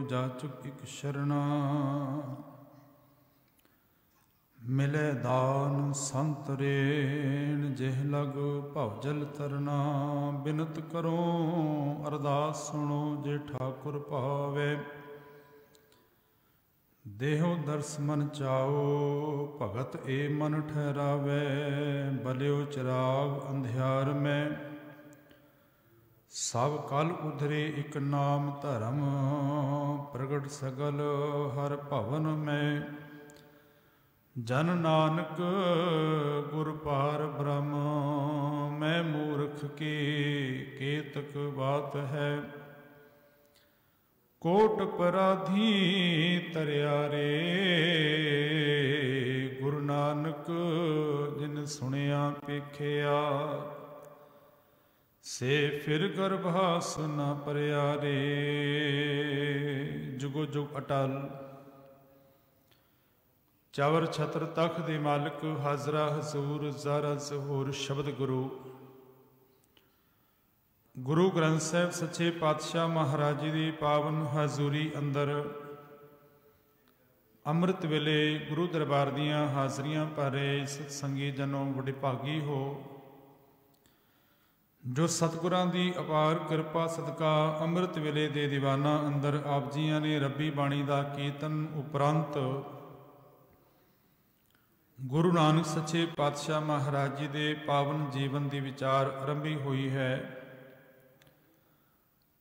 जाचुक एक शरणा। मिले दान संतरेण जेह लग भवजल तरना। बिनत करो अरदास सुनो जे ठाकुर पावे। देहो दर्श मन चाओ भगत ए मन ठहरावे। बलियो चिराग अंधियार में सब कल उधरे एक नाम धर्म। प्रगट सगल हर भवन में जन नानक गुर पार ब्रह्म। मैं मूर्ख की केतक बात है कोट पराधी तरियारे। गुरु नानक जिन सुनिया पेखिया से फिर गर्भास न परियारे। जुगो जुग अटल चावर छत्र तख दे मालिक हाजरा हजूर ज़ारा ज़हूर शब्द गुरु। गुरु ग्रंथ साहिब सच्चे पातशाह महाराज जी की पावन हाजूरी अंदर अमृत वेले गुरु दरबार दियां हाजरियां भर रहे सत्संगी जनों बड़े भागी हो जो सतगुरां दी अपार किरपा सदका अमृत वेले दे दीवाना अंदर आप जियां ने रब्बी बाणी दा कीर्तन उपरंत गुरु नानक सच्चे पातशाह महाराज जी दे पावन जीवन दी विचार आरंभी हुई है।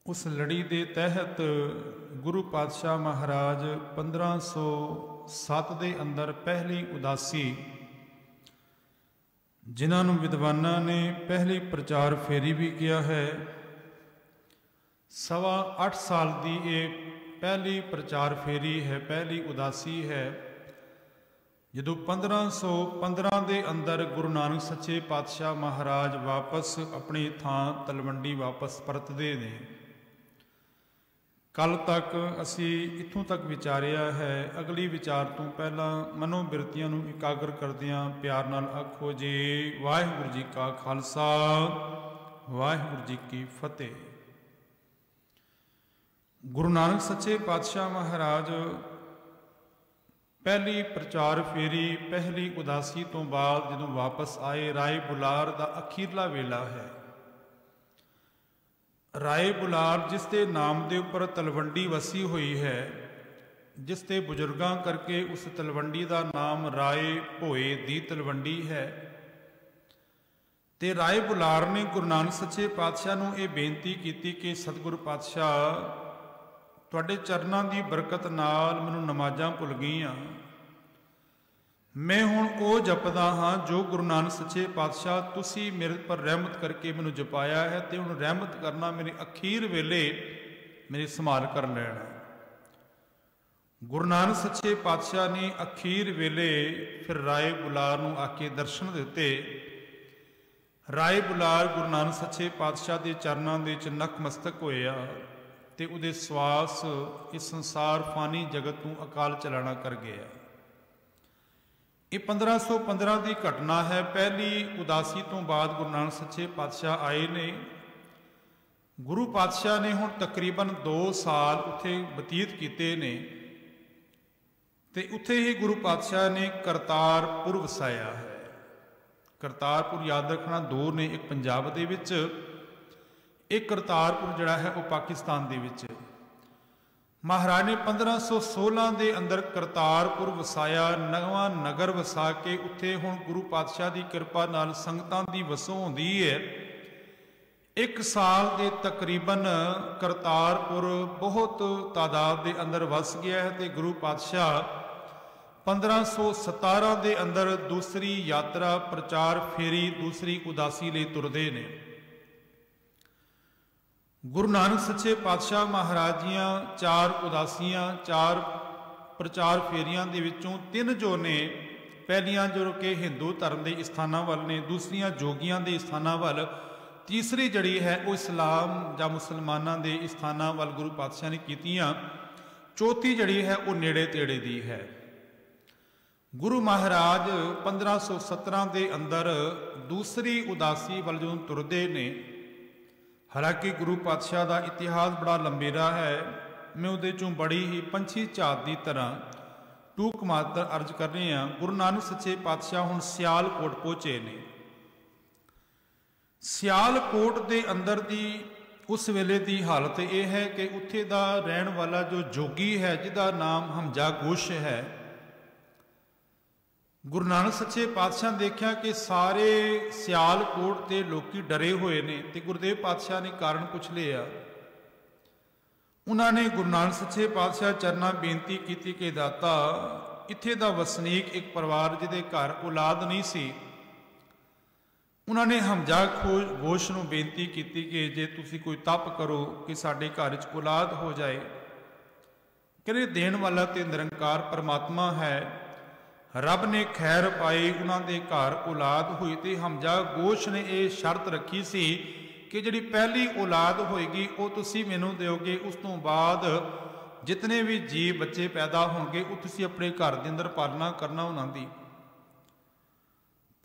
उस लड़ी दे तहत गुरु पातशाह महाराज 1507 दे अंदर पहली उदासी जिन्होंने विद्वाना ने पहली प्रचार फेरी भी किया है। 8.25 साल की ये पहली प्रचार फेरी है, पहली उदासी है। जदों 1515 के अंदर गुरु नानक सच्चे पातशाह महाराज वापस अपनी थां तलवंडी वापस परतते ने। कल तक असी इत्थों तक विचारिया है। अगली विचार तो पहला मनोबिरतियां नूं इकागर करदियां प्यार नाल आखो जी वाहिगुरू जी का खालसा वाहिगुरू जी की फतेह। गुरु नानक सच्चे पातशाह महाराज पहली प्रचार फेरी पहली उदासी तो बाद जदों वापस आए राय बुलार दा अखीरला वेला है। राय बुलार जिसके नाम के उपर तलवंडी वसी हुई है, जिसके बुजुर्गों करके उस तलवंडी का नाम राय भोए दी तलवंडी है। ते राय बुलार ने गुरु नानक सच्चे पातशाह नूं ये बेनती की कि सतगुरु पातशाह तुहाडे चरनां दी बरकत नाल मैनूं नमाज़ां भुल गईयां। मैं हुण वो जपदा हाँ जो गुरु नानक सच्चे पातशाह तुसी मेरे पर रहमत करके मैनूं जपाया है। तो हुण रहमत करना मेरे अखीर वेले मेरी संभाल कर लेना। गुरु नानक सच्चे पातशाह ने अखीर वेले फिर राय बुलार नूं आके दर्शन दिते। राय बुलार गुरु नानक सच्चे पातशाह के चरनां दे विच नतमस्तक होया ते उहदे सवास इस संसार फानी जगत नूं अकाल चलाना कर गया। ये 1515 की घटना है। पहली उदासी तो बाद गुरु नानक सच्चे पातशाह आए ने। गुरु पातशाह ने हुण तकरीबन 2 साल उत्थे बतीत किए ने ते उत्थे ही गुरु पातशाह ने करतारपुर वसाया है। करतारपुर याद रखना 2 ने, एक पंजाब दे विच, एक करतारपुर जिहड़ा है वह पाकिस्तान दे विच। महाराज ने 1516 के अंदर करतारपुर वसाया, नवा नगर वसा के उत्थे हुण गुरु पातशाह की कृपा नाल संगतां दी वसों होंदी है। 1 साल के तकरीबन करतारपुर बहुत तादाद के अंदर वस गया है। तो गुरु पातशाह 1517 के अंदर दूसरी यात्रा प्रचार फेरी दूसरी उदासी लिए तुरदे ने। गुरु नानक सच्चे पातशाह महाराज दियां 4 उदासियां 4 प्रचार फेरियां दे विचों 3 जो ने, पहलियां जो कि हिंदू धर्म के स्थानां वल ने, दूसरियां जोगियां के स्थानां वल, तीसरी जड़ी है वो इस्लाम जां मुसलमानां के स्थानां वल गुरु पातशाह ने कीतियां। चौथी जड़ी है वो नेड़े तेड़े दी है। गुरु महाराज 1517 के अंदर दूसरी उदासी वल जो तुरदे ने। हालांकि गुरु पातशाह का इतिहास बड़ा लंबेरा है। मैं उहदे चों बड़ी ही पंछी झात की तरह टूक मात्र अर्ज कर रहे हैं। गुरु नानक सच्चे पातशाह हुण सियालकोट पहुंचे ने। सियालकोट के अंदर की उस वेले की हालत यह है कि उत्थे दा रहन वाला जो जोगी है जिहदा नाम हमजा गोश है, गुरु नानक सच्चे पातशाह देखा कि सारे सियालकोट के लोग डरे हुए ने ते गुरुदेव पातशाह ने कारण पुछ लिया। उन्होंने गुरु नानक सच्चे पातशाह चरना बेनती की कि दाता इत्थे दा वसनीक एक परिवार जिहदे घर औलाद नहीं सी, उन्होंने हमजा गोश नूं बेनती की कि जे तुसी कोई तप करो कि साडे घर च औलाद हो जाए। कहते देण वाला ते निरंकार परमात्मा है, रब ने खैर पाई उन्हां दे घर औलाद हुई ते हमजा गोश ने यह शर्त रखी सी कि जिहड़ी पहली औलाद होएगी वो तुसी मैनूं दिओगे, उस तो बाद जितने भी जी बच्चे पैदा होंगे वो तुसी अपने घर के अंदर पालना करना उन्हां दी।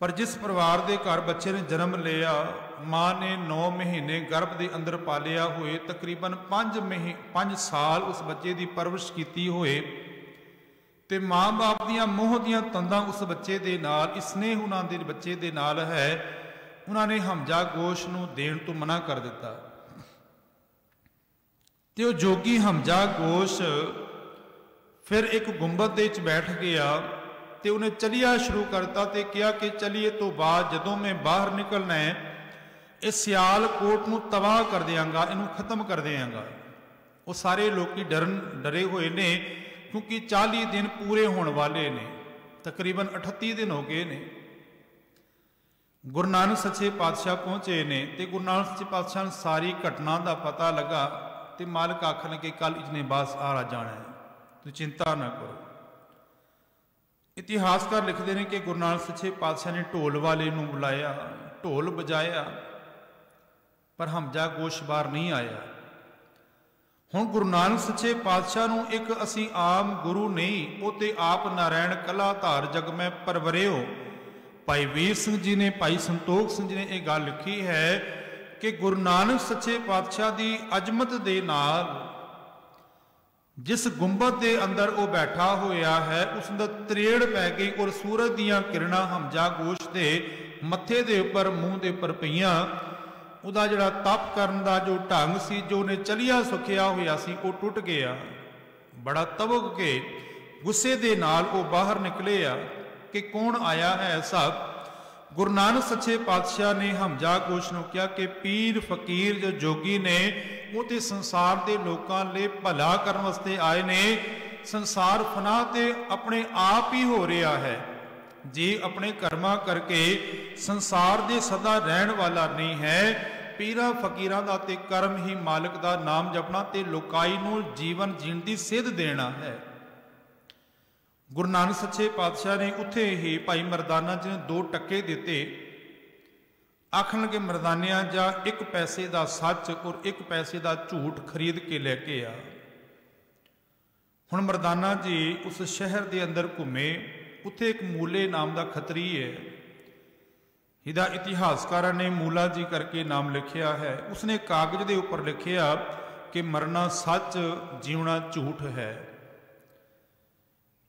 पर जिस परिवार के घर बच्चे ने जन्म लिया, माँ ने 9 महीने गर्भ के अंदर पालिया हुए, तकरीबन 5 साल उस बच्चे की परवरिश की होए ते माँ बाप दियां मोह दियां तंदां उस बच्चे दे नाल, स्नेह उन्हां दे बच्चे दे नाल है, उन्होंने हमजा गोश नूं देण तो मना कर दिता। ते वो जोगी हमजा गोश फिर एक गुंबद दे विच बैठ गया ते उन्हें चलिया शुरू करता ते कहा कि चलिए तो बाद जदों मैं बाहर निकलना है इस सियालकोट नूं तबाह कर देंगा, इनू खत्म कर देंगा। वो सारे लोग डरे हुए ने क्योंकि 40 दिन पूरे होने वाले ने, तकरीबन 38 दिन हो गए ने। गुरु नानक सच्चे पातशाह पहुंचे ने ते गुरु नानक सच्चे पातशाह सारी घटना का पता लगा ते मालिक आखन कि कल इजने बास आ जाना है, तो चिंता ना करो। इतिहासकार लिखते हैं कि गुरु नानक सच्चे पातशाह ने ढोल वाले नूं बुलाया, ढोल बजाया, पर हमजा गोश बाहर नहीं आया। हुण गुरु नानक सच्चे पातशाह नूं एक असी आम गुरु नहीं, वो ते आप नारायण कला धार जग में परवरिओ। भाई वीर सिंह जी ने, भाई संतोख सिंह जी ने यह गल लिखी है कि गुरु नानक सच्चे पातशाह की अजमत दे नाल जिस गुंबद के अंदर वो बैठा होया है उसका त्रेड़ पै गई और सूरज दियां किरणा हमजा गोश के मत्थे दे उपर मूँह के उपर पईयां। उहदा जिहड़ा तप करन दा जो ढंग सी, जो उन्हें चलिया सुखिया होया सी, वो टुट गया। बड़ा तवक के गुस्से दे नाल वो बाहर निकले आ कि कौन आया है ऐसा। गुरु नानक सच्चे पातशाह ने हमजा गोश नूं कहा कि पीर फकीर जो जोगी ने वो तो संसार के लोगों लिए भला करने वास्ते आए ने, संसार फना ते अपने आप ही हो रहा है, जी अपने कर्मा करके संसार दे सदा रहन वाला नहीं है। पीरा फकीरां दा ते कर्म ही मालिक दा नाम जपना ते लोकाई नूं जीवन जीण दी सेध देना है। गुरु नानक सच्चे पातशाह ने उत्थे ही भाई मरदाना जी ने 2 टक्के दिते, आखन लगे मरदानिया जा 1 पैसे का सच और 1 पैसे का झूठ खरीद के लेके आ। हुण मरदाना जी उस शहर के अंदर घूमे, उत्थे एक मूले नाम का खतरी है, इहदा इतिहासकारां ने मूला जी करके नाम लिखिया है। उसने कागज के उपर लिखिया कि मरना सच, जीवना झूठ है।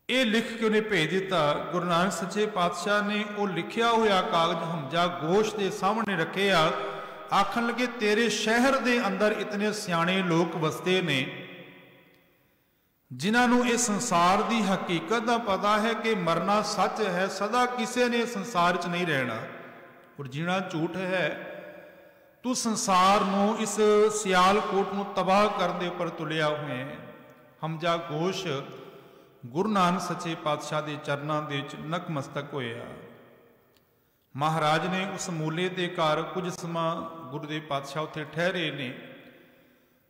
ये लिख के उन्हें भेज दिता। गुरु नानक सच्चे पातशाह ने वो लिखिया हुआ कागज हमजा गोश के सामने रखे आ, आखन लगे तेरे शहर के अंदर इतने सियाणे लोग वसते ने जिन्होंने इस संसार की हकीकत का पता है कि मरना सच है, सदा किसी ने संसार च नहीं रहना और जीना झूठ है। तू संसार नूं इस सियालकोट नूं तबाह करने पर तुलिया हुए है। हमजा गोश गुरु नानक सच्चे पातशाह के चरणों के नकमस्तक होया। महाराज ने उस मूले के घर कुछ समा गुरुदेव पातशाह उत्थे ठहरे ने।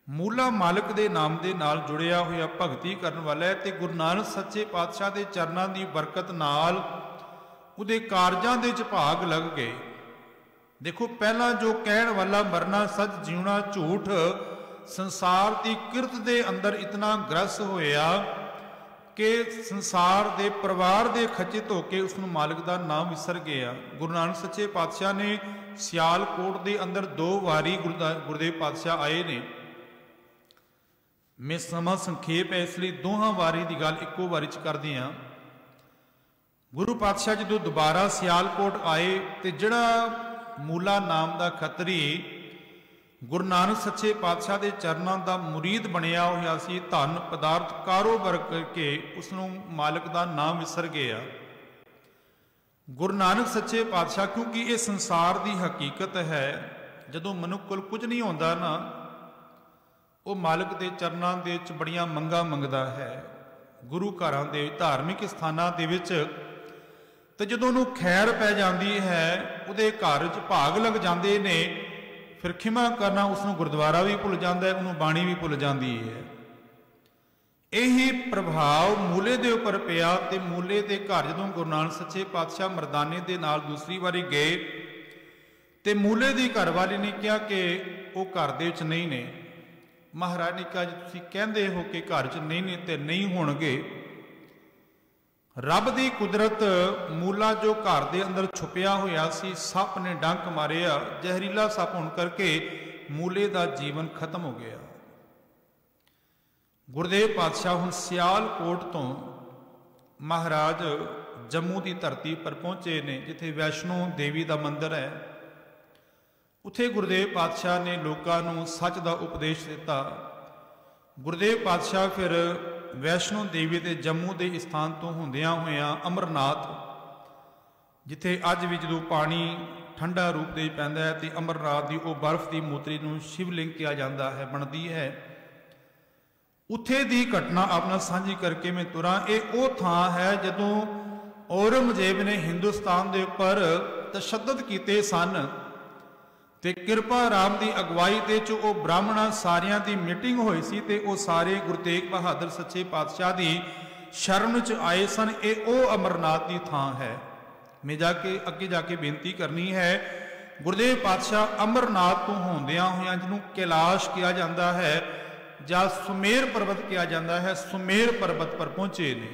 मूला मालिक के नाम के नाल जुड़िया हुआ भगती करने वाला है, तो गुरु नानक सच्चे पातशाह के चरणों की बरकत नाल उहदे कारजां दे च भाग लग गए। देखो पहला जो कहण वाला मरना सच, जीवना झूठ, संसार की किरत के अंदर इतना ग्रस होया कि संसार के परिवार के खचित होकर उसनूं मालिक का नाम विसर गया। गुरु नानक सच्चे पातशाह ने सियालकोट के अंदर 2 वारी गुरुदेव पातशाह आए ने। मैं समा संखेप है इसलिए दोहां वारी की गल इक्को वारी च कर दियां। गुरु पातशाह जो दोबारा सियालकोट आए तो जिहड़ा मूला नाम का खतरी गुरु नानक सच्चे पातशाह के चरणों का मुरीद बनया होया सी, धन पदार्थ कारोबार करके उसनों मालिक का नाम विसर गया। गुरु नानक सच्चे पातशाह क्योंकि ये संसार की हकीकत है, जदों मनुख कोल कुछ नहीं होंदा ना, वो मालिक के चरणों के बड़ियां मंगा मंगदा है। गुरु घरां दे धार्मिक स्थानां दे विच ते जदों उहनूं खैर पै जांदी है, उहदे घर च भाग लग जांदे ने, फिर खिमा करना उसनूं गुरुद्वारा भी भुल जांदा है, उहनूं बाणी भी भुल जांदी है। यही प्रभाव मूले दे उपर पिया ते मूले दे घर जदों गुरु नानक सच्चे पातशाह मरदाने दे नाल दूसरी वारी गए ते मूले दी घरवाली ने कहा कि वो घर दे विच नहीं ने। महाराज ने कहा जी तुसीं कहंदे हो कि घर च नहीं ने ते नहीं होणगे। रब दी कुदरत मूला जो घर दे अंदर छुपिया होया सी, सप ने डंक मारिया, जहरीला सप होण करके मूले दा जीवन खत्म हो गया। गुरुदेव पातशाह हुण सियालकोट तो महाराज जम्मू की धरती पर पहुंचे ने, जिथे वैष्णो देवी का मंदिर है। उत्थे गुरुदेव पातशाह ने लोगों को सच का उपदेश दिता। गुरुदेव पातशाह फिर वैष्णो देवी के जम्मू के स्थान तो होंदियां होया अमरनाथ, जिथे अज भी जो पानी ठंडा रूप दे पैंदा है तो अमरनाथ की वो बर्फ की मूर्ति नूं शिवलिंग कहा जाता है, बनती है। उत्थे दी घटना अपना साझी करके मैं तुरा। ये वो थां है जदों औरंगजेब ने हिंदुस्तान के उपर तशद्दद किए सन ते कृपा राम की अगवाई दे च वो ब्राह्मणा सारियां दी मीटिंग होई सी ते वो सारे गुरु तेग बहादुर सच्चे पातशाह की शरण च आए सन। ये वो अमरनाथ की थां है। मैं जाके अगे जाके बेनती करनी है, गुरुदेव पातशाह अमरनाथ तो होंदियां होइयां जिन्हों कैलाश किया जाता है ਜਾਂ सुमेर पर्वत किया जाता है, सुमेर पर्वत पर पहुंचे ने।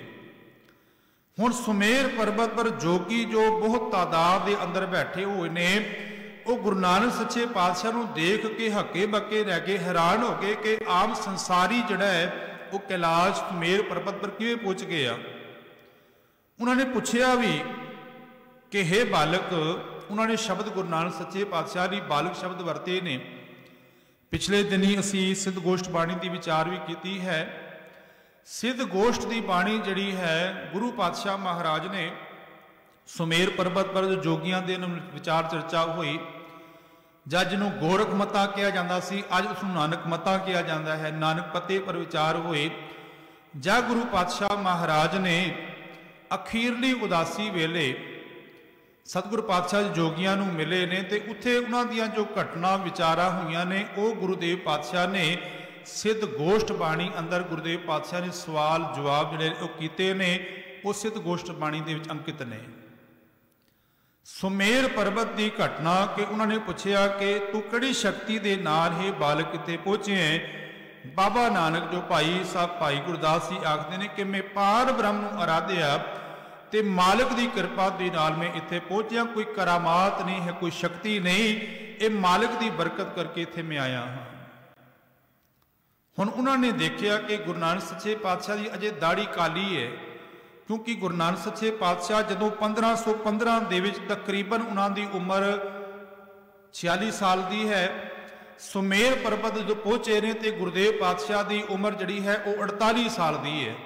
हुण सुमेर पर्वत पर जोगी जो बहुत तादाद के अंदर बैठे हुए ने, वो गुरु नानक सच्चे पातशाह नूं देख के हक्के बक्के रह गए, हैरान हो गए कि आम संसारी जिहड़ा है वो कैलाश सुमेर पर्वत पर किवें पहुंच गया। उन्होंने पूछया भी कि हे बालक, उन्होंने शब्द गुरु नानक सच्चे पातशाह की बालक शब्द वरते ने। पिछले दिनी असी सिद्ध गोष्ठ बाणी की विचार भी की है। सिद्ध गोष्ठ की बाणी जिहड़ी है गुरु पातशाह महाराज ने सुमेर पर्वत पर जो जोगियां दे विचार चर्चा हुई, ਜਾਂ ਜਿਹਨੂੰ ਗੋਰਖ ਮਤਾ ਕਿਹਾ ਜਾਂਦਾ ਸੀ, ਅੱਜ ਉਸ ਨੂੰ ਨਾਨਕ ਮਤਾ ਕਿਹਾ ਜਾਂਦਾ ਹੈ, ਨਾਨਕ ਪਤੇ ਪਰ ਵਿਚਾਰ ਹੋਏ। ਜਾਂ ਗੁਰੂ ਪਾਤਸ਼ਾਹ ਮਹਾਰਾਜ ਨੇ ਅਖੀਰਲੀ ਉਦਾਸੀ ਵੇਲੇ सतगुरु पातशाह जोगियां नूं मिले ने ते उत्थे उन्हां दियां जो घटना विचारा हुईयां ने वो गुरुदेव पातशाह ने सिद्ध गोष्ठ बाणी अंदर गुरुदेव पातशाह ने सवाल जवाब जिहड़े वो कीते ने, वो सिद्ध गोष्ठ बाणी दे विच अंकित ने। सुमेर पर्वत की घटना कि उन्होंने पूछया कि तू किहड़ी शक्ति दे नाल हे बालक किते पहुंचे है। बाबा नानक जो भाई साहब भाई गुरदास जी आखते हैं कि मैं पार ब्रह्म नूं आराध्या ते मालिक की कृपा के नाल मैं इत्थे पहुंचा, कोई करामात नहीं है, कोई शक्ति नहीं, ये मालिक की बरकत करके इत्थे मैं आया हाँ। हुण उन्होंने देखा कि गुरु नानक सच्चे पातशाह की अजे दाढ़ी काली है, क्योंकि गुरु नानक सच्चे पातशाह जदों 1515 दे विच तकरीबन उन्होंने उम्र 46 साल की है। सुमेर पर्वत जो पहुंचे ने तो गुरुदेव पातशाह की उम्र जिहड़ी है वो 48 साल की है।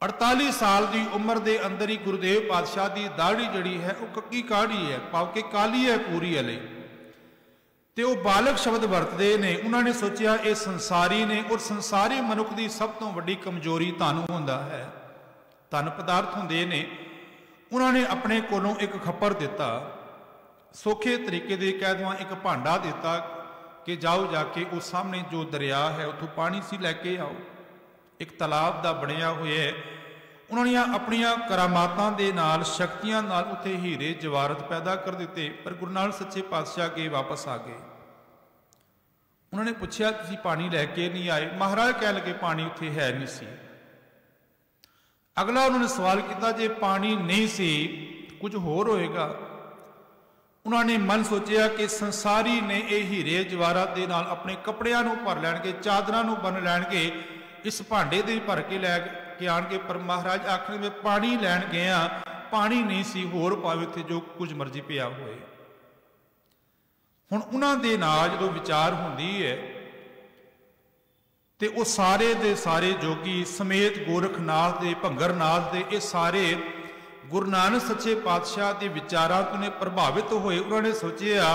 48 साल की उम्र के अंदर ही गुरुदेव पातशाह की दाढ़ी जिहड़ी है वो कक्की काढ़ी है, भाव के काली है पूरी हले। तो वो बालक शब्द वरतते ने। उन्होंने सोचा ये संसारी ने, और संसारी मनुख की सब तो वड्डी कमजोरी धन होंदा है, धन पदार्थ होंदे ने। उन्होंने अपने कोलों एक खप्पर दिता, सौखे तरीके दे कह देवां एक भांडा दिता कि जाओ जाके उस सामने जो दरिया है उतों पानी सी लैके आओ। एक तालाब का बनया हुआ है। उन्होंने अपनिया करामातां दे नाल शक्तियां नाल उत्थे हीरे जवारत पैदा कर दिते, पर गुरु नानक सच्चे पातशाह के वापस आ गए। उन्होंने पूछा तुसीं पानी लैके नहीं आए? महाराज कह लगे पानी उत्थे है नहीं सी। अगला उन्होंने सवाल किया जे पानी नहीं सी कुछ होर होएगा? उन्होंने मन सोचिया कि संसारी ने ये हीरे जवाहरात दे नाल अपने कपड़ियां नूं भर लैणगे, चादरां नूं बन लैणगे, इस भांडे दे भर के लैके आणगे। पर महाराज आखिर में पानी लैण गया, पानी नहीं सी, होर भावें उत्थे जो कुछ मर्जी पिया होए। हुण उन्हां दे नाल जदों विचार हुंदी है ते वो सारे दे सारे जोगी समेत गोरखनाथ दे, भंगरनाथ दे, ये सारे गुरु नानक सच्चे पातशाह के विचारां तो ने प्रभावित होए। उन्होंने सोचिया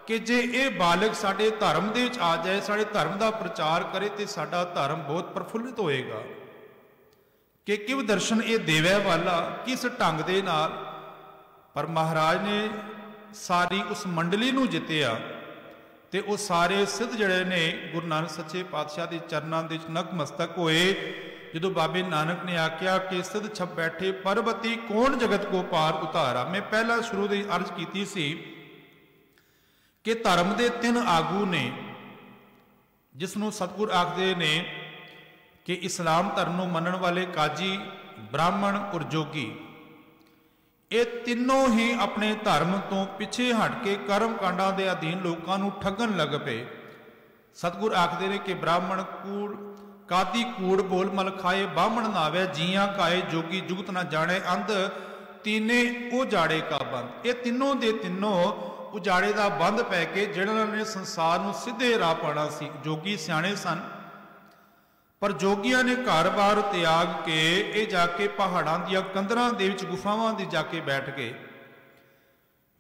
कि जे ये बालक साडे धर्म दे विच आ जाए, साडे धर्म का प्रचार करे तो साडा धर्म बहुत प्रफुल्लित होएगा। कि किव दर्शन ये देवै वाला, किस ढंग दे नाल। पर महाराज ने सारी उस मंडली नूं जित्तिया ते वो सारे सिद्ध जड़े ने गुरु नानक सच्चे पातशाह के चरणों के नतमस्तक होए। जो बाबे नानक ने आख्या कि सिद्ध छप बैठे परबती कौन जगत को पार उतारा। मैं पहला शुरू की अर्ज की सी कि धर्म के 3 आगू ने, जिसनों सतगुर आखते ने कि इस्लाम धर्म को मनण वाले काजी, ब्राह्मण और जोगी, ये तीनों ही अपने धर्म तो पिछे हट के कर्म कांडां के अधीन लोगों को ठगन लग पे। सतगुर आखते ने कि ब्राह्मण कूड़ कादी कूड़ बोल मल खाए, बामण नावे जियां काए, जोगी जुगत ना जाने अंध, तीने उजाड़े का बंद। ये तीनों दे तीनों उजाड़े का बंद पै के जिन्हां ने संसार नूं सीधे राह पाना सी। जोगी सियाणे सन, पर जोगियां ने घर बार त्याग के ये जाके पहाड़ां दियां कंदरां दे विच गुफावां दी जाके बैठ गए।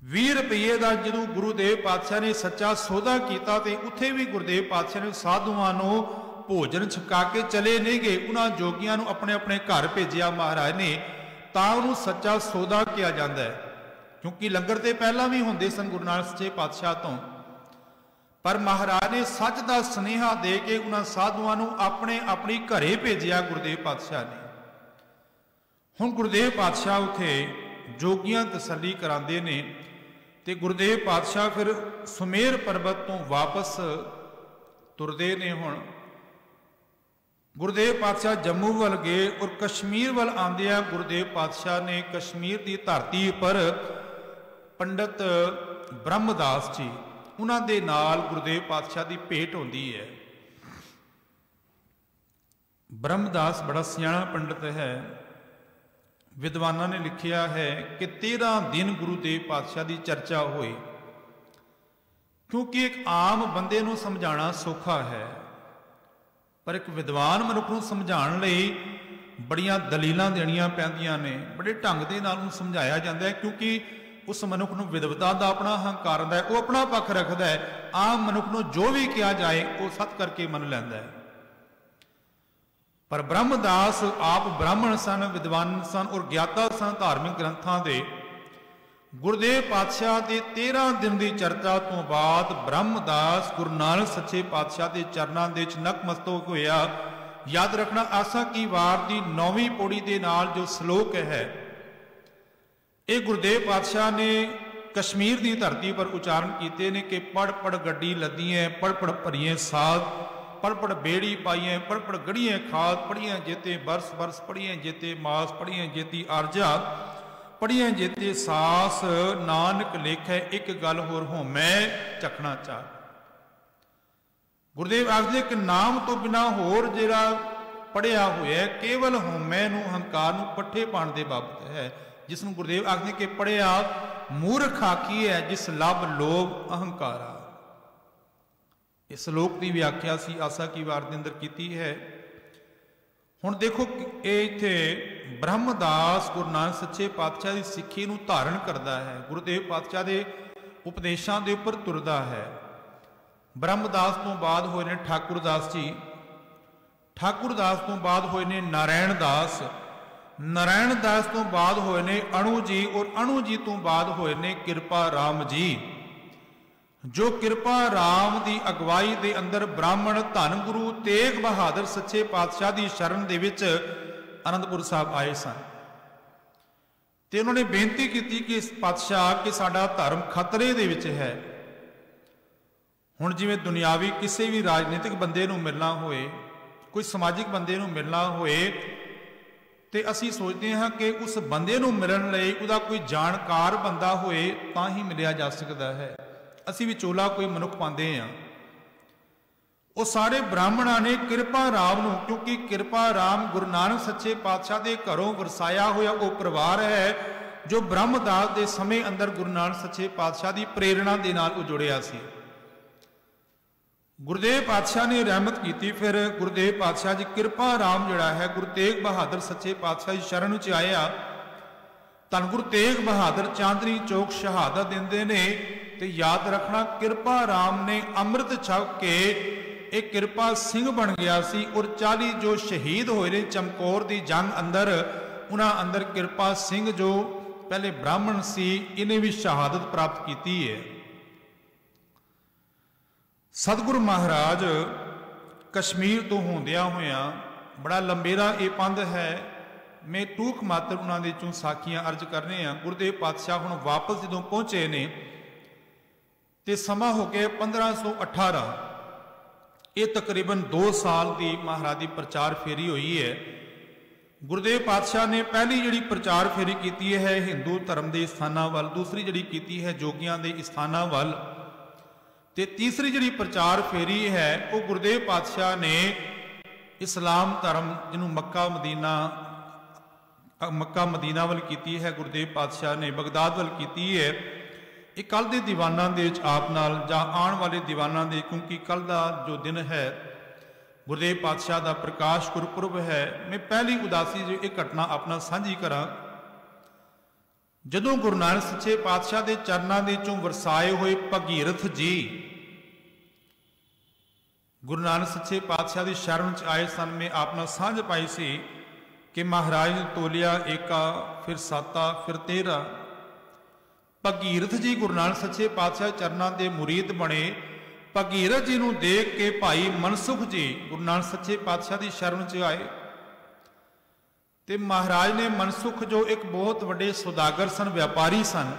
20 रुपये का जो गुरुदेव पातशाह ने सच्चा सौदा किया तो उत्थे भी गुरुदेव पातशाह ने साधुआं नूं भोजन छका के चले नहीं गए। उन्होंने जोगियां नूं अपने अपने घर भेजिया महाराज ने, तां उहनूं सच्चा सौदा किया जाता है। क्योंकि लंगर तो पहला भी होंदे सन गुरु नानक सच्चे पातशाह तो, पर महाराज ने सच का सुनेहा दे के उन्होंने साधुआं नूं अपने अपनी घरे भेजिया गुरुदेव पातशाह ने। हुण गुरुदेव पातशाह उत्थे जोगियां तसल्ली करांदे ने ते गुरुदेव पातशाह फिर सुमेर पर्वत तो वापस तुरदे ने। हुण गुरुदेव पातशाह जम्मू वल गए और कश्मीर वल आंदिया गुरुदेव पातशाह ने कश्मीर की धरती पर पंडित ब्रह्मदास जी, उन्होंने दे नाल गुरुदेव पातशाह की भेंट होती है। ब्रह्मदास बड़ा सियाणा पंडित है। विद्वानों ने लिखिया है कि 13 दिन गुरुदेव पातशाह की चर्चा हुई। क्योंकि एक आम बंदे नूं समझाना सौखा है, पर एक विद्वान मनुख नूं समझाउण लई बड़ियां दलीलां देणियां पैंदियां ने, बड़े ढंग दे नाल उहनूं समझाया जाता है। क्योंकि उस मनुख नूं विद्वता दा अपना हंकार है, वो अपना पक्ष रखता है। आम मनुख नूं जो भी कहा जाए वो सत करके मन लैंदा है। पर ब्रह्मदास आप ब्राह्मण सन, विद्वान सन और ज्ञाता सन धार्मिक ग्रंथां दे। गुरुदेव पातशाह के 13 दिन की चर्चा तो बाद ब्रह्मदास गुरु नानक सच्चे पातशाह के चरणों के नतमस्तक होया। याद रखना आसा की वार की 9वीं पौड़ी के नाल जो श्लोक है, ये गुरुदेव पातशाह ने कश्मीर की धरती पर उच्चारण किए ने कि पढ़ पढ़ गड्डी लदिए, पढ़ पढ़ भरिए साध, पढ़ पढ़ बेड़ी पाइए, पढ़ पढ़ गड़िए खाद, पढ़िए जेते बरस बरस, पढ़िए जेते मास, पढ़िए जेती आरजा, पढ़िए जेते सास, नानक लेखै एक गल होर हो मैं चखना चाह। गुरुदेव आखदे कि नाम तो बिना होर जिहड़ा पढ़िया होया केवल होमै नूं हंकार नूं पट्ठे पाण दे बाबत है, जिसनूं गुरुदेव आखदे कि पढ़िया मूर्ख आखी है जिस लभ लोभ अहंकारा। इस श्लोक की व्याख्या सी आसा की वार दे अंदर कीती है। हुण देखो ये इत्थे ब्रह्मदास गुरु नानक सच्चे पातशाह की सिੱਖੀ नूं धारण करता है, गुरुदेव पातशाह के उपदेशों के उपर तुरदा है। ब्रह्मदास तो बाद होए ने ठाकुरदास जी, ठाकुरदास तो बाद होए ने नारायण दास, नारायण दास तो बाद होए ने अणु जी, और अणु जी तो बाद होए ने किरपा राम जी। जो किरपा राम की अगवाई के अंदर ब्राह्मण धन गुरु तेग बहादुर सच्चे पातशाह की शरण दे विच आनंदपुर साहब आए सन। ते उन्होंने बेनती की कि पातशाह कि साडा धर्म खतरे दे विच है। हुण जिवें दुनियावी किसी भी राजनीतिक बंदे नूं मिलना होए, कोई समाजिक बंदे नूं मिलना होए, ਤੇ ਅਸੀਂ ਸੋਚਦੇ ਹਾਂ ਕਿ ਉਸ ਬੰਦੇ ਨੂੰ ਮਿਲਣ ਲਈ ਉਹਦਾ ਕੋਈ ਜਾਣਕਾਰ ਬੰਦਾ ਹੋਏ ਤਾਂ ਹੀ ਮਿਲਿਆ ਜਾ ਸਕਦਾ ਹੈ। ਅਸੀਂ ਵਿਚੋਲਾ ਕੋਈ ਮਨੁੱਖ ਪਾਉਂਦੇ ਹਾਂ। ਉਹ ਸਾਰੇ ਬ੍ਰਾਹਮਣਾਂ ਨੇ ਕਿਰਪਾ ਰਾਮ ਨੂੰ, ਕਿਉਂਕਿ ਕਿਰਪਾ ਰਾਮ ਗੁਰੂ ਨਾਨਕ ਸੱਚੇ ਪਾਤਸ਼ਾਹ ਦੇ ਘਰੋਂ ਵਰਸਾਇਆ ਹੋਇਆ ਉਹ ਪਰਿਵਾਰ ਹੈ ਜੋ ਬ੍ਰਹਮਦਾਸ ਦੇ ਸਮੇਂ ਅੰਦਰ ਗੁਰੂ ਨਾਨਕ ਸੱਚੇ ਪਾਤਸ਼ਾਹ ਦੀ ਪ੍ਰੇਰਣਾ ਦੇ ਨਾਲ ਉਹ ਜੁੜਿਆ ਸੀ। ਗੁਰਦੇਵ ਪਾਤਸ਼ਾਹ ਨੇ ਰਹਿਮਤ ਕੀਤੀ। ਫਿਰ ਗੁਰਦੇਵ ਪਾਤਸ਼ਾਹ ਜੀ ਕਿਰਪਾ ਰਾਮ ਜਿਹੜਾ ਹੈ ਗੁਰੂ ਤੇਗ ਬਹਾਦਰ ਸੱਚੇ ਪਾਤਸ਼ਾਹ ਦੀ ਸ਼ਰਨ ਵਿੱਚ ਆਇਆ। ਧੰਨ ਗੁਰੂ ਤੇਗ ਬਹਾਦਰ ਚਾਂਦਨੀ ਚੌਕ ਸ਼ਹਾਦਤ ਦਿੰਦੇ ਨੇ। ਤੇ ਯਾਦ ਰੱਖਣਾ, ਕਿਰਪਾ ਰਾਮ ਨੇ ਅੰਮ੍ਰਿਤ ਛਕ ਕੇ ਇਹ ਕਿਰਪਾ ਸਿੰਘ ਬਣ ਗਿਆ ਸੀ। ਔਰ 40 ਜੋ ਸ਼ਹੀਦ ਹੋਏ ਨੇ ਚਮਕੌਰ ਦੀ ਜੰਗ ਅੰਦਰ, ਉਹਨਾਂ ਅੰਦਰ ਕਿਰਪਾ ਸਿੰਘ ਜੋ ਪਹਿਲੇ ਬ੍ਰਾਹਮਣ ਸੀ, ਇਹਨੇ ਵੀ ਸ਼ਹਾਦਤ ਪ੍ਰਾਪਤ ਕੀਤੀ ਹੈ। ਸਤਿਗੁਰੂ ਮਹਾਰਾਜ ਕਸ਼ਮੀਰ ਤੋਂ ਹੁੰਦਿਆਂ ਹੋਇਆਂ, ਬੜਾ ਲੰਬੇਰਾ ਇਹ ਪੰਧ ਹੈ, ਮੈਂ ਟੂਕ ਮਾਤਰ ਉਹਨਾਂ ਦੇ ਚੋਂ ਸਾਖੀਆਂ ਅਰਜ ਕਰਨੇ ਆ। ਗੁਰਦੇਵ ਪਾਤਸ਼ਾਹ ਹੁਣ ਵਾਪਸ ਜਦੋਂ ਪਹੁੰਚੇ ਨੇ ਤੇ ਸਮਾਂ ਹੋ ਗਿਆ 1518। ਇਹ ਤਕਰੀਬਨ 2 ਸਾਲ ਦੀ ਮਹਾਰਾਜ ਦੀ ਪ੍ਰਚਾਰ ਫੇਰੀ ਹੋਈ ਹੈ। ਗੁਰਦੇਵ ਪਾਤਸ਼ਾਹ ਨੇ ਪਹਿਲੀ ਜਿਹੜੀ ਪ੍ਰਚਾਰ ਫੇਰੀ ਕੀਤੀ ਹੈ ਹਿੰਦੂ ਧਰਮ ਦੇ ਸਥਾਨਾਂ ਵੱਲ, ਦੂਸਰੀ ਜਿਹੜੀ ਕੀਤੀ ਹੈ ਜੋਗੀਆਂ ਦੇ ਸਥਾਨਾਂ ਵੱਲ, ਤੇ ਤੀਸਰੀ ਜਿਹੜੀ ਪ੍ਰਚਾਰ ਫੇਰੀ ਹੈ ਉਹ ਗੁਰਦੇਵ ਪਾਤਸ਼ਾਹ ਨੇ ਇਸਲਾਮ ਧਰਮ ਜਿਹਨੂੰ ਮੱਕਾ ਮਦੀਨਾ ਵੱਲ ਕੀਤੀ ਹੈ। ਗੁਰਦੇਵ ਪਾਤਸ਼ਾਹ ਨੇ ਬਗਦਾਦ ਵੱਲ ਕੀਤੀ ਹੈ। ਇਹ ਕੱਲ ਦੇ ਦੀਵਾਨਾਂ ਦੇ ਵਿੱਚ ਆਪ ਨਾਲ ਜਾਂ ਆਉਣ ਵਾਲੇ ਦੀਵਾਨਾਂ ਦੇ, ਕਿਉਂਕਿ ਕੱਲ ਦਾ ਜੋ ਦਿਨ ਹੈ ਗੁਰਦੇਵ ਪਾਤਸ਼ਾਹ ਦਾ ਪ੍ਰਕਾਸ਼ ਗੁਰਪੁਰਬ ਹੈ, ਮੈਂ ਪਹਿਲੀ ਉਦਾਸੀ ਜੋ ਇਹ ਘਟਨਾ ਆਪਣਾ ਸਾਂਝੀ ਕਰਾਂ। ਜਦੋਂ ਗੁਰੂ ਨਾਨਕ ਸੱਚੇ ਪਾਤਸ਼ਾਹ ਦੇ ਚਰਨਾਂ ਦੇ ਚੋਂ ਵਰਸਾਏ ਹੋਏ ਭਗੀਰਥ ਜੀ ਗੁਰੂ ਨਾਨਕ ਸੱਚੇ ਪਾਤਸ਼ਾਹ ਦੀ ਸ਼ਰਨ ਚ ਆਏ ਸਨ, ਮੈਂ ਆਪਣਾ ਸਾਂਝ ਪਾਈ ਸੀ ਕਿ ਮਹਾਰਾਜ ਨੇ ਤੋਲਿਆ ਏਕਾ, ਫਿਰ ਸਾਤਾ, ਫਿਰ 13। ਭਗੀਰਥ ਜੀ ਗੁਰੂ ਨਾਨਕ ਸੱਚੇ ਪਾਤਸ਼ਾਹ ਚਰਨਾਂ ਦੇ ਮੁਰੀਦ ਬਣੇ। ਭਗੀਰਥ ਜੀ ਨੂੰ ਦੇਖ ਕੇ ਭਾਈ ਮਨਸੁਖ ਜੀ ਗੁਰੂ ਨਾਨਕ ਸੱਚੇ ਪਾਤਸ਼ਾਹ ਦੀ ਸ਼ਰਨ ਚ ਆਏ ਤੇ ਮਹਾਰਾਜ ਨੇ ਮਨਸੁਖ ਜੋ ਇੱਕ ਬਹੁਤ ਵੱਡੇ ਸੌਦਾਗਰ ਸਨ, ਵਪਾਰੀ ਸਨ,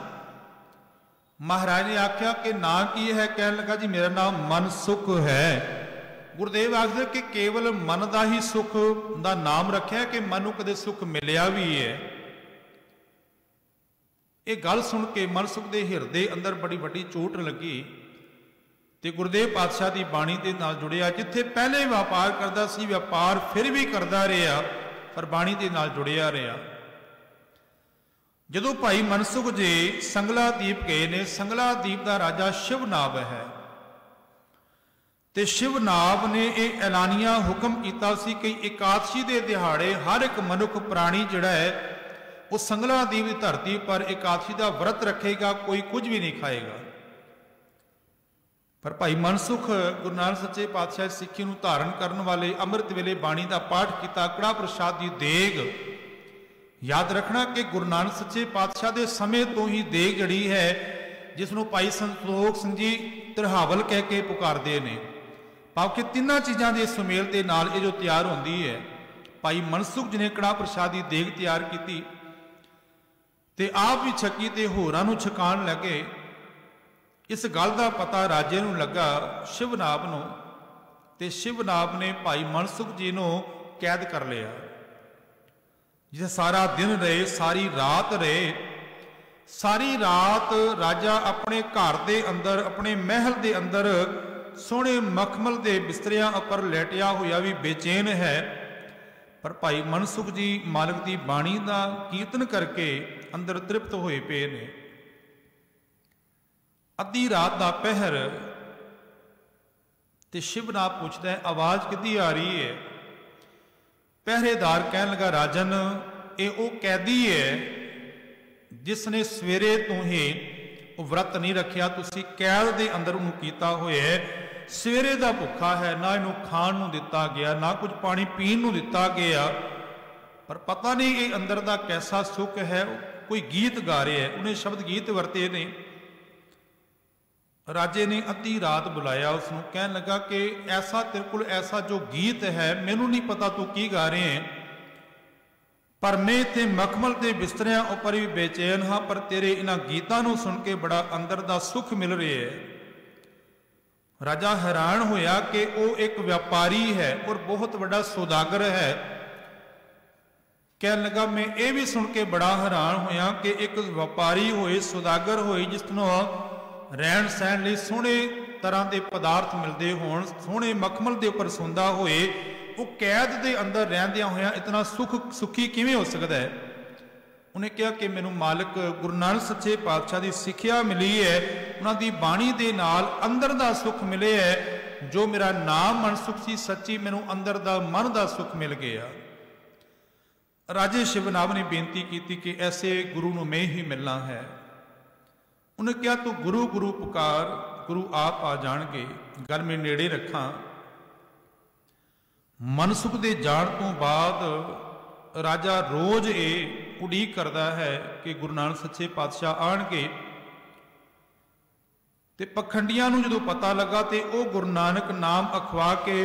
ਮਹਾਰਾਜ ਨੇ ਆਖਿਆ ਕਿ ਨਾਂ ਕੀ ਹੈ? ਕਹਿਣ ਲੱਗਾ ਜੀ ਮੇਰਾ ਨਾਮ ਮਨਸੁਖ ਹੈ। ਗੁਰਦੇਵ ਆਖਦੇ ਕਿ ਕੇਵਲ ਮਨ ਦਾ ਹੀ ਸੁਖ ਦਾ ਨਾਮ ਰੱਖਿਆ ਕਿ ਮਨ ਨੂੰ ਕਦੇ ਸੁਖ ਮਿਲਿਆ ਵੀ ਹੈ। ਇਹ ਗੱਲ ਸੁਣ ਕੇ ਮਨਸੁਖ ਦੇ ਹਿਰਦੇ ਅੰਦਰ ਬੜੀ ਵੱਡੀ ਚੋਟ ਲੱਗੀ ਤੇ ਗੁਰਦੇਵ ਪਾਤਸ਼ਾਹ ਦੀ ਬਾਣੀ ਦੇ ਨਾਲ ਜੁੜਿਆ। ਜਿੱਥੇ ਪਹਿਲੇ ਵਪਾਰ ਕਰਦਾ ਸੀ, ਵਪਾਰ ਫਿਰ ਵੀ ਕਰਦਾ ਰਿਹਾ, ਪਰ ਬਾਣੀ ਦੇ ਨਾਲ ਜੁੜਿਆ ਰਿਹਾ। ਜਦੋਂ ਭਾਈ ਮਨਸੁਖ ਜੀ ਸੰਗਲਾ ਦੀਪ ਗਏ ਨੇ, ਸੰਗਲਾ ਦੀਪ ਦਾ ਰਾਜਾ ਸ਼ਿਵਨਾਭ ਹੈ ਤੇ ਸ਼ਿਵਨਾਭ ਨੇ ਇਹ ਐਲਾਨੀਆ ਹੁਕਮ ਕੀਤਾ ਸੀ ਕਿ ਇਕਾਦਸ਼ੀ ਦੇ ਦਿਹਾੜੇ ਹਰ ਇੱਕ ਮਨੁੱਖ ਪ੍ਰਾਣੀ ਜਿਹੜਾ ਹੈ ਉਹ ਸੰਗਲਾ ਦੀਪ ਦੀ ਧਰਤੀ ਪਰ ਇਕਾਦਸ਼ੀ ਦਾ ਵਰਤ ਰੱਖੇਗਾ, ਕੋਈ ਕੁਝ ਵੀ ਨਹੀਂ ਖਾਏਗਾ। ਪਰ ਭਾਈ ਮਨਸੁਖ ਗੁਰੂ ਨਾਨਕ ਸੱਚੇ ਪਾਤਸ਼ਾਹ ਸਿੱਖੀ ਨੂੰ ਧਾਰਨ ਕਰਨ ਵਾਲੇ ਅੰਮ੍ਰਿਤ ਵੇਲੇ ਬਾਣੀ ਦਾ ਪਾਠ ਕੀਤਾ, ਕੜਾ ਪ੍ਰਸ਼ਾਦ ਦੀ ਦੇਗ। ਯਾਦ ਰੱਖਣਾ ਕਿ ਗੁਰੂ ਨਾਨਕ ਸੱਚੇ ਪਾਤਸ਼ਾਹ ਦੇ ਸਮੇਂ ਤੋਂ ਹੀ ਦੇਗ ਜਿਹੜੀ ਹੈ, ਜਿਸ ਨੂੰ ਭਾਈ ਸੰਤੋਖ ਸਿੰਘ ਜੀ ਤਰਹਾਵਲ ਕਹਿ ਕੇ ਪੁਕਾਰਦੇ ਨੇ, ਭਾਵ ਕਿ ਤਿੰਨਾਂ ਚੀਜ਼ਾਂ ਦੇ ਸੁਮੇਲ ਦੇ ਨਾਲ ਇਹ ਜੋ ਤਿਆਰ ਹੁੰਦੀ ਹੈ। ਭਾਈ ਮਨਸੁਖ ਜੀ ਨੇ ਕੜਾ ਪ੍ਰਸ਼ਾਦ ਦੀ ਦੇਗ ਤਿਆਰ ਕੀਤੀ ਤੇ ਆਪ ਵੀ ਛਕੀ ਤੇ ਹੋਰਾਂ ਨੂੰ ਛਕਾਉਣ ਲੱਗੇ। ਇਸ ਗੱਲ ਦਾ ਪਤਾ ਰਾਜੇ ਨੂੰ ਲੱਗਾ, ਸ਼ਿਵਨਾਭ ਨੂੰ, ਤੇ ਸ਼ਿਵਨਾਭ ਨੇ ਭਾਈ ਮਨਸੁਖ ਜੀ ਨੂੰ ਕੈਦ ਕਰ ਲਿਆ, ਜਿੱਥੇ ਸਾਰਾ ਦਿਨ ਰਹੇ, ਸਾਰੀ ਰਾਤ ਰਹੇ। ਸਾਰੀ ਰਾਤ ਰਾਜਾ ਆਪਣੇ ਘਰ ਦੇ ਅੰਦਰ, ਆਪਣੇ ਮਹਿਲ ਦੇ ਅੰਦਰ ਸੋਹਣੇ ਮਖਮਲ ਦੇ ਬਿਸਤਰਿਆਂ ਉੱਪਰ ਲੇਟਿਆ ਹੋਇਆ ਵੀ ਬੇਚੈਨ ਹੈ। ਪਰ ਭਾਈ ਮਨਸੁਖ ਜੀ ਮਾਲਕ ਦੀ ਬਾਣੀ ਦਾ ਕੀਰਤਨ ਕਰਕੇ ਅੰਦਰ ਤ੍ਰਿਪਤ ਹੋਏ ਪਏ ਨੇ। ਅੱਧੀ ਰਾਤ ਦਾ ਪਹਿਰ ਤੇ ਸ਼ਿਵਨਾਭ ਪੁੱਛਦਾ ਹੈ ਆਵਾਜ਼ ਕਿੱਦੀ ਆ ਰਹੀ ਹੈ? ਪਹਿਰੇਦਾਰ ਕਹਿਣ ਲੱਗਾ ਰਾਜਨ, ਇਹ ਉਹ ਕੈਦੀ ਹੈ ਜਿਸ ਨੇ ਸਵੇਰੇ ਤੋਂ ਹੀ ਉਹ ਵਰਤ ਨਹੀਂ ਰੱਖਿਆ, ਤੁਸੀਂ ਕੈਦ ਦੇ ਅੰਦਰ ਉਹਨੂੰ ਕੀਤਾ ਹੋਇਆ ਹੈ। ਸਵੇਰੇ ਦਾ ਭੁੱਖਾ ਹੈ, ਨਾ ਇਹਨੂੰ ਖਾਣ ਨੂੰ ਦਿੱਤਾ ਗਿਆ, ਨਾ ਕੁਝ ਪਾਣੀ ਪੀਣ ਨੂੰ ਦਿੱਤਾ ਗਿਆ। ਪਰ ਪਤਾ ਨਹੀਂ ਇਹ ਅੰਦਰ ਦਾ ਕੈਸਾ ਸੁੱਖ ਹੈ। ਕੋਈ ਗੀਤ ਗਾ ਰਿਹਾ ਹੈ, ਉਹਨੇ ਸ਼ਬਦ ਗੀਤ ਵਰਤੇ ਨੇ। ਰਾਜੇ ਨੇ ਅੱਧੀ ਰਾਤ ਬੁਲਾਇਆ ਉਸ ਨੂੰ, ਕਹਿਣ ਲੱਗਾ ਕਿ ਐਸਾ ਤੇਰੇ ਕੋਲ ਐਸਾ ਜੋ ਗੀਤ ਹੈ, ਮੈਨੂੰ ਨਹੀਂ ਪਤਾ ਤੂੰ ਕੀ ਗਾ ਰਹੇ ਹੈ, ਪਰ ਮੈਂ ਇੱਥੇ ਮਖਮਲ ਦੇ ਬਿਸਤਰਿਆਂ ਉੱਪਰ ਵੀ ਬੇਚੈਨ ਹਾਂ, ਪਰ ਤੇਰੇ ਇਹਨਾਂ ਗੀਤਾਂ ਨੂੰ ਸੁਣ ਕੇ ਬੜਾ ਅੰਦਰ ਦਾ ਸੁੱਖ ਮਿਲ ਰਿਹਾ ਹੈ। ਰਾਜਾ ਹੈਰਾਨ ਹੋਇਆ ਕਿ ਉਹ ਇੱਕ ਵਪਾਰੀ ਹੈ ਔਰ ਬਹੁਤ ਵੱਡਾ ਸੌਦਾਗਰ ਹੈ, कहन लगा मैं ये भी सुन के बड़ा हैरान होया कि एक व्यापारी होए, सौदागर होए, जिस तरह रहन सहन लई सोहने तरह के पदार्थ मिलते होण, सोहने मखमल के उपर सौंदा होए, वो कैद के अंदर रहंदियां होया इतना सुखी किवें हो सकता है। उन्हें कहा कि मैनू मालिक गुरु नानक सच्चे पातशाह की सिक्ख्या मिली है, उन्हां दी बाणी दे नाल अंदर दा सुख मिले है, जो मेरा नाम मन सुख सी सच्ची मैनू अंदर दा मन दा सुख मिल गया। राजे शिवनाभ ने बेनती की कि ऐसे गुरु नूं मैं ही मिलना है। उन्हें कहा तू गुरु गुरु पुकार, गुरु आप आ जाणगे, गल मैं नेड़े रखा। मनसुख दे जाण तो बाद राजा रोज ये उड़ीक करता है कि गुरु नानक सच्चे पातशाह आणगे। ते पखंडियां नूं जदों पता लगा तो वह गुरु नानक नाम अखवा के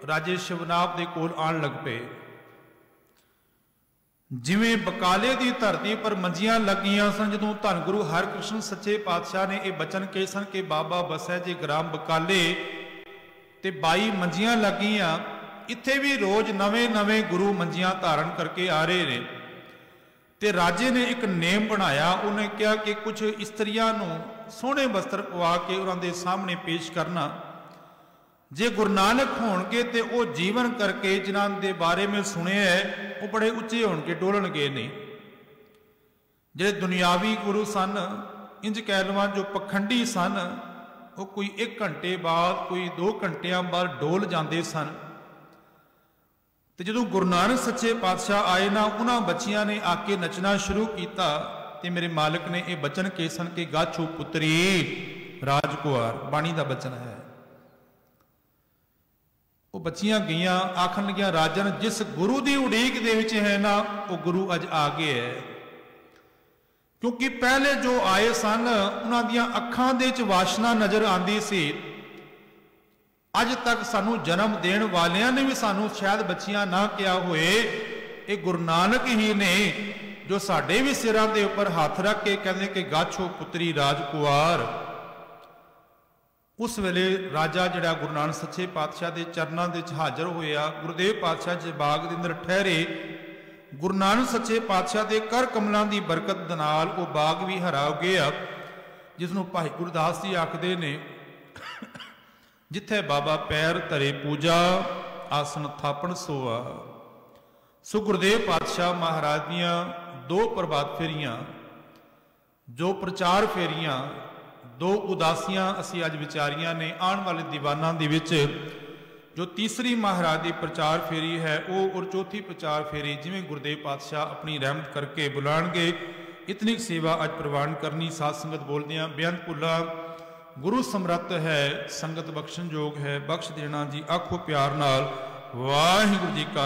राजे शिवनाभ दे कोल आण लग पे। जिवें बकाले की धरती पर मंजियां लगियां सन, जदों धन गुरु हरकृष्ण सच्चे पातशाह ने यह बचन कहे सन कि बाबा बसै जे ग्राम बकाले ते 22 मंजियां लगियां, इत्थे भी रोज नवे नवे गुरु मंजियां धारण करके आ रहे ने। ते राजे ने एक नेम बनाया, उन्हें कहा कि कुछ इस्त्रियां नूं सोहने वस्त्र पवा के उन्हां दे सामने पेश करना। जे गुरु नानक होणगे ते वो जीवन करके जिन्हां दे बारे में सुने है वो बड़े उच्चे होणगे, डोलणगे नहीं। जे दुनियावी गुरु सन, इंज कह लवां जो पखंडी सन, वो कोई 1 घंटे बाद, कोई 2 घंटियां बाद डोल जाते सन। तो जो गुरु नानक सच्चे पातशाह आए ना, उन्हां बच्चियां ने आके नचना शुरू किया। ते मेरे मालिक ने यह बचन कहे सन कि गाछो पुत्री राजकुमार, बाणी का बचन है। वो बच्चियां गईयां, आखन लगियां राजन जिस गुरु की उड़ीक दे विच है ना, वो गुरु अज आ गए है। क्योंकि पहले जो आए सन उन्हां दियां अखां दे विच वासना नजर आती सी। अज तक सानू जन्म देण वालियां ने भी सानू शायद बच्चियां ना किया होए, ये गुरु नानक ही ने जो साडे भी सिरां दे उपर हाथ रख के कहंदे कि गाछो पुत्री राजकुमार। उस वेले राजा जिहड़ा गुरु नानक सच्चे पातशाह के चरणों के हाजिर होया, गुरुदेव पातशाह जी बाग के अंदर ठहरे। गुरु नानक सच्चे पातशाह के कर कमलों की बरकत दे नाल वो बाग भी हरा गया, जिसनों भाई गुरदास जी आखदे ने जिथे बाबा पैर धरे पूजा, आसन थापण सोआ। सो गुरुदेव पातशाह महाराज दियां 2 प्रभात फेरियां, जो प्रचार फेरियां, 2 उदासियां असी अज विचारियां ने। आने वाले दीवाना दे विच जो तीसरी महाराज की प्रचार फेरी है वो, और चौथी प्रचार फेरी जिवें गुरुदेव पातशाह अपनी रहमत करके बुलाणगे, इतनी सेवा अज प्रवान करनी। साध संगत बोलदियां बेअंत भुला गुरु समर्थ है, संगत बख्शण योग है, बख्श देना जी आखो प्यार नाल। वाहिगुरू जी का